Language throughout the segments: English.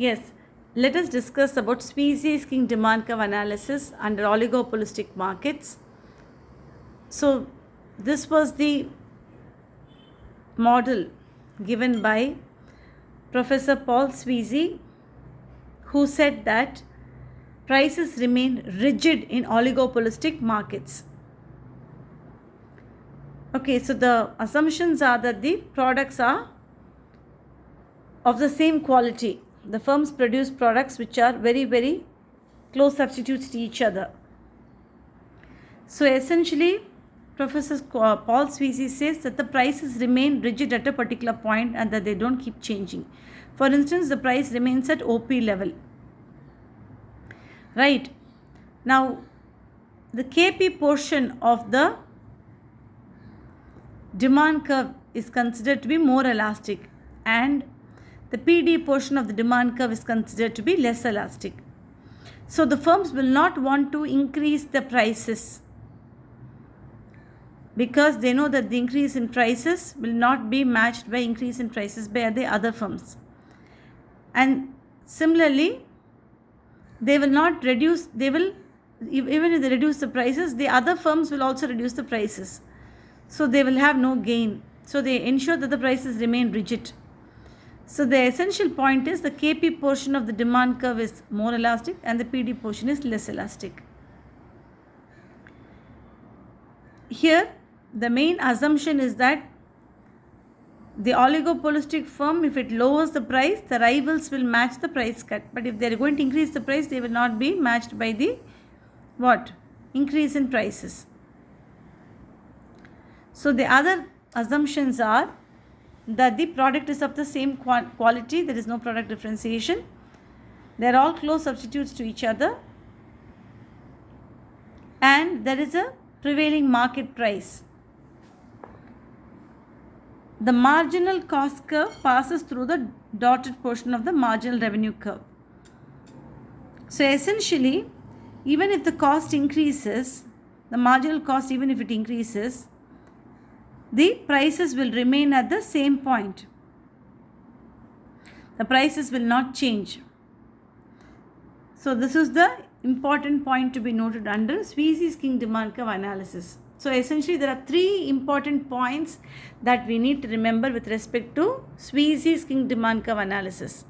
Yes, let us discuss about Sweezy's King demand curve analysis under oligopolistic markets. So, this was the model given by Professor Paul Sweezy, who said that prices remain rigid in oligopolistic markets. Okay, so the assumptions are that the products are of the same quality. The firms produce products which are very, very close substitutes to each other. So essentially, Professor Paul Sweezy says that the prices remain rigid at a particular point and that they don't keep changing. For instance, the price remains at OP level. Right. Now, the KP portion of the demand curve is considered to be more elastic, and the PD portion of the demand curve is considered to be less elastic. So the firms will not want to increase the prices because they know that the increase in prices will not be matched by increase in prices by the other firms. And similarly, they will not reduce, even if they reduce the prices, the other firms will also reduce the prices. So they will have no gain. So they ensure that the prices remain rigid. So the essential point is the KP portion of the demand curve is more elastic and the PD portion is less elastic. Here, the main assumption is that the oligopolistic firm, if it lowers the price, the rivals will match the price cut. But if they are going to increase the price, they will not be matched by the increase in prices. So the other assumptions are that the product is of the same quality, there is no product differentiation, they are all close substitutes to each other, and there is a prevailing market price. The marginal cost curve passes through the dotted portion of the marginal revenue curve. So essentially, even if the cost increases, the marginal cost, even if it increases, the prices will remain at the same point. The prices will not change. So this is the important point to be noted under Sweezy's King demand curve analysis. So essentially there are three important points that we need to remember with respect to Sweezy's King demand curve analysis.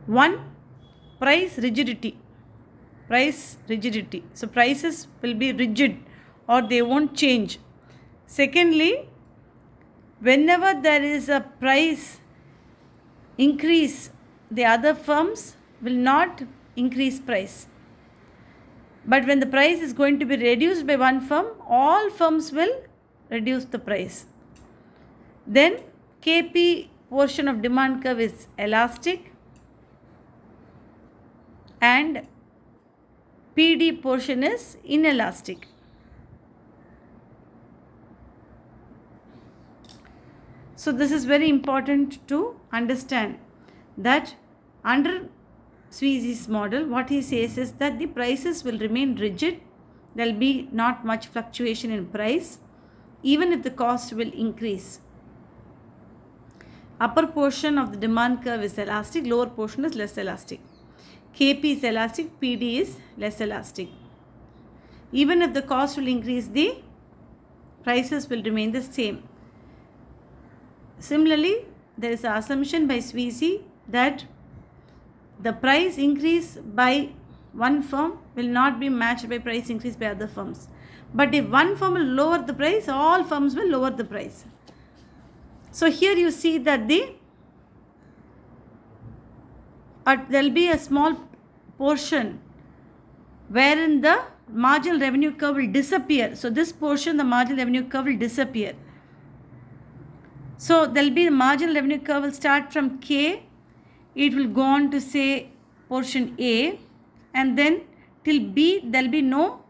One, price rigidity. Price rigidity. So prices will be rigid or they won't change. Secondly, whenever there is a price increase, the other firms will not increase price. But when the price is going to be reduced by one firm, all firms will reduce the price. Then KP portion of demand curve is elastic and PD portion is inelastic. So this is very important to understand that under Sweezy's model, what he says is that the prices will remain rigid. There will be not much fluctuation in price, even if the cost will increase. Upper portion of the demand curve is elastic, lower portion is less elastic. KP is elastic, PD is less elastic. Even if the cost will increase, the prices will remain the same. Similarly, there is an assumption by Sweezy that the price increase by one firm will not be matched by price increase by other firms. But if one firm will lower the price, all firms will lower the price. So here you see that there will be a small portion wherein the marginal revenue curve will disappear. So this portion, the marginal revenue curve will disappear. So there will be the marginal revenue curve will start from K. It will go on to say portion A, and then till B there will be no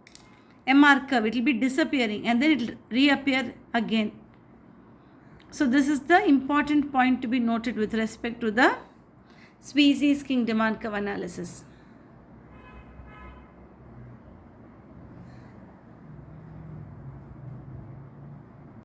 MR curve. It will be disappearing and then it will reappear again. So this is the important point to be noted with respect to the Sweezy's King demand curve analysis.